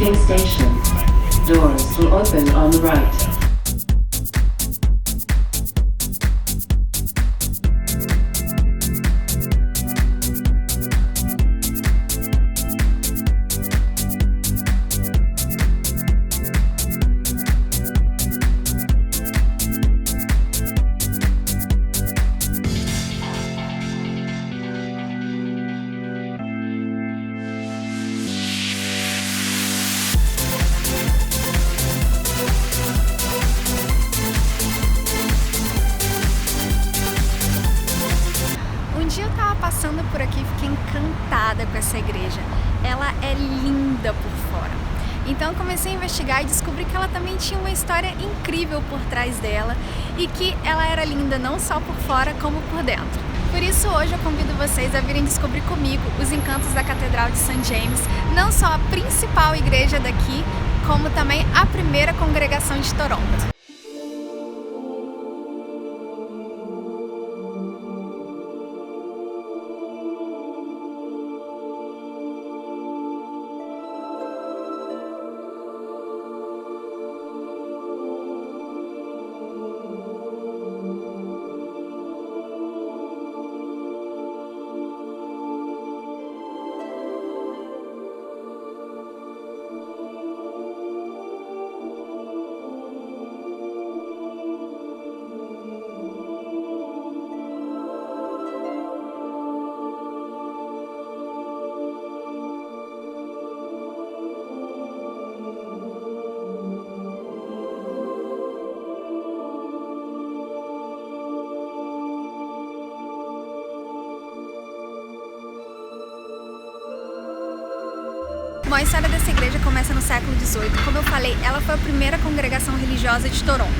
Leaving station. Doors will open on the right. Passando por aqui, fiquei encantada com essa igreja. Ela é linda por fora. Então comecei a investigar e descobri que ela também tinha uma história incrível por trás dela e que ela era linda não só por fora, como por dentro. Por isso hoje eu convido vocês a virem descobrir comigo os encantos da Catedral de St. James, não só a principal igreja daqui, como também a primeira congregação de Toronto. Bom, a história dessa igreja começa no século XVIII. Como eu falei, ela foi a primeira congregação religiosa de Toronto.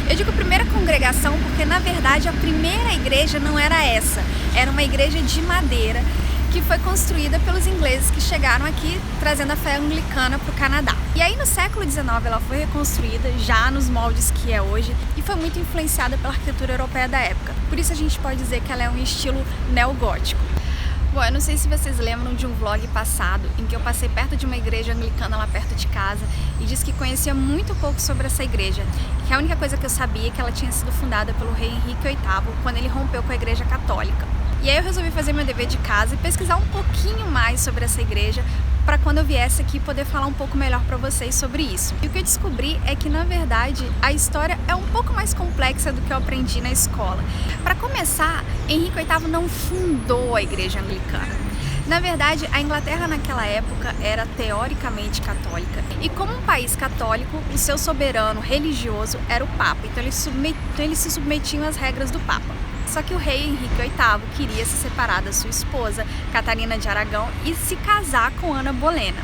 Eu digo primeira congregação porque, na verdade, a primeira igreja não era essa. Era uma igreja de madeira que foi construída pelos ingleses que chegaram aqui trazendo a fé anglicana para o Canadá. E aí, no século XIX, ela foi reconstruída já nos moldes que é hoje e foi muito influenciada pela arquitetura europeia da época. Por isso a gente pode dizer que ela é um estilo neogótico. Bom, eu não sei se vocês lembram de um vlog passado em que eu passei perto de uma igreja anglicana lá perto de casa e disse que conhecia muito pouco sobre essa igreja, que a única coisa que eu sabia é que ela tinha sido fundada pelo rei Henrique VIII quando ele rompeu com a igreja católica. E aí eu resolvi fazer meu dever de casa e pesquisar um pouquinho mais sobre essa igreja para quando eu viesse aqui poder falar um pouco melhor para vocês sobre isso. E o que eu descobri é que, na verdade, a história é um pouco mais complexa do que eu aprendi na escola. Para começar, Henrique VIII não fundou a igreja anglicana. Na verdade, a Inglaterra naquela época era teoricamente católica. E como um país católico, o seu soberano religioso era o Papa. Então eles se submetiam às regras do Papa. Só que o rei Henrique VIII queria se separar da sua esposa, Catarina de Aragão, e se casar com Ana Bolena.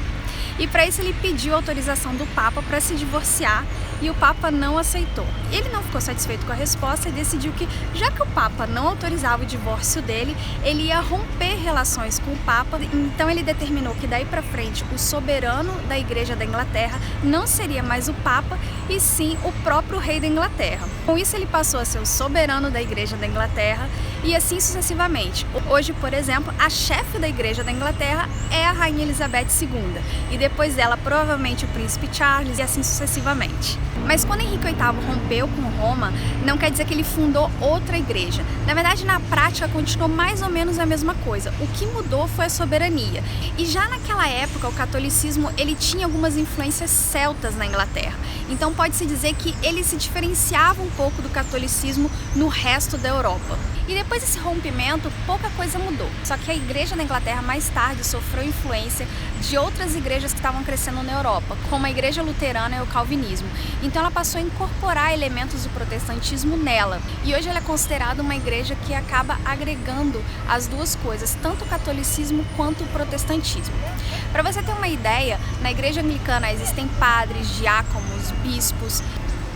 E para isso ele pediu autorização do Papa para se divorciar e o Papa não aceitou. Ele não ficou satisfeito com a resposta e decidiu que, já que o Papa não autorizava o divórcio dele, ele ia romper relações com o Papa. Então ele determinou que daí para frente o soberano da Igreja da Inglaterra não seria mais o Papa e sim o próprio rei da Inglaterra. Com isso ele passou a ser o soberano da Igreja da Inglaterra e assim sucessivamente. Hoje, por exemplo, a chefe da Igreja da Inglaterra é a Rainha Elizabeth II e depois dela provavelmente o Príncipe Charles e assim sucessivamente. Mas quando Henrique VIII rompeu com Roma, não quer dizer que ele fundou outra igreja. Na verdade, na prática, continuou mais ou menos a mesma coisa. O que mudou foi a soberania. E já naquela época, o catolicismo ele tinha algumas influências celtas na Inglaterra. Então pode-se dizer que ele se diferenciava um pouco do catolicismo no resto da Europa. E depois desse rompimento, pouca coisa mudou. Só que a igreja da Inglaterra mais tarde sofreu influência de outras igrejas que estavam crescendo na Europa, como a igreja luterana e o calvinismo. Então ela passou a incorporar elementos do protestantismo nela. E hoje ela é considerada uma igreja que acaba agregando as duas coisas, tanto o catolicismo quanto o protestantismo. Para você ter uma ideia, na igreja anglicana existem padres, diáconos, bispos,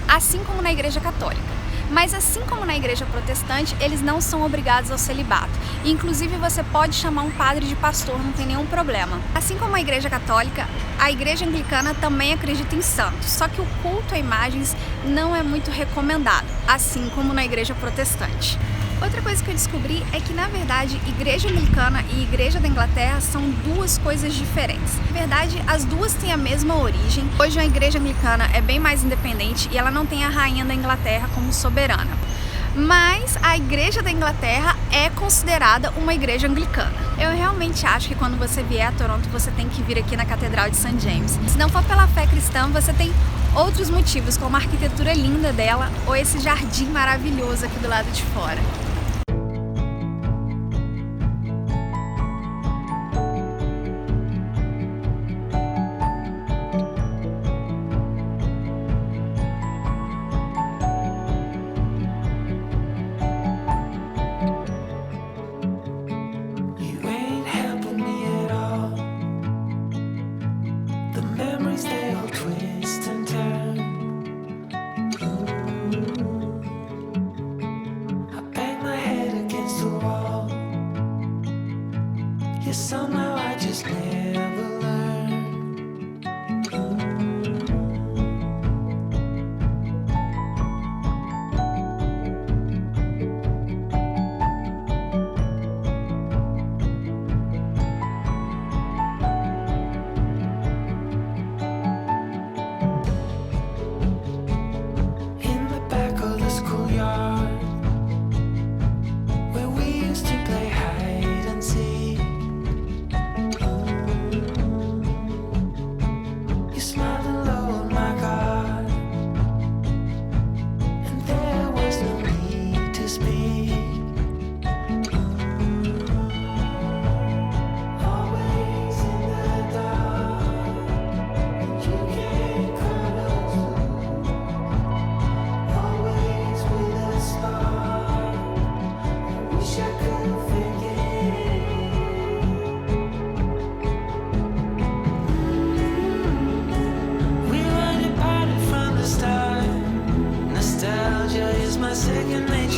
assim como na igreja católica. Mas assim como na igreja protestante, eles não são obrigados ao celibato. E, inclusive você pode chamar um padre de pastor, não tem nenhum problema. Assim como a igreja católica, a igreja anglicana também acredita em santos. Só que o culto a imagens não é muito recomendado, assim como na igreja protestante. Outra coisa que eu descobri é que, na verdade, igreja anglicana e igreja da Inglaterra são duas coisas diferentes. Na verdade, as duas têm a mesma origem. Hoje a igreja anglicana é bem mais independente e ela não tem a rainha da Inglaterra como soberana. Mas a igreja da Inglaterra é considerada uma igreja anglicana. Eu realmente acho que quando você vier a Toronto, você tem que vir aqui na Catedral de St. James. Se não for pela fé cristã, você tem outros motivos, como a arquitetura linda dela ou esse jardim maravilhoso aqui do lado de fora. Somehow I just never learned. In the back of the schoolyard, where we used to play hide and seek. Second nature.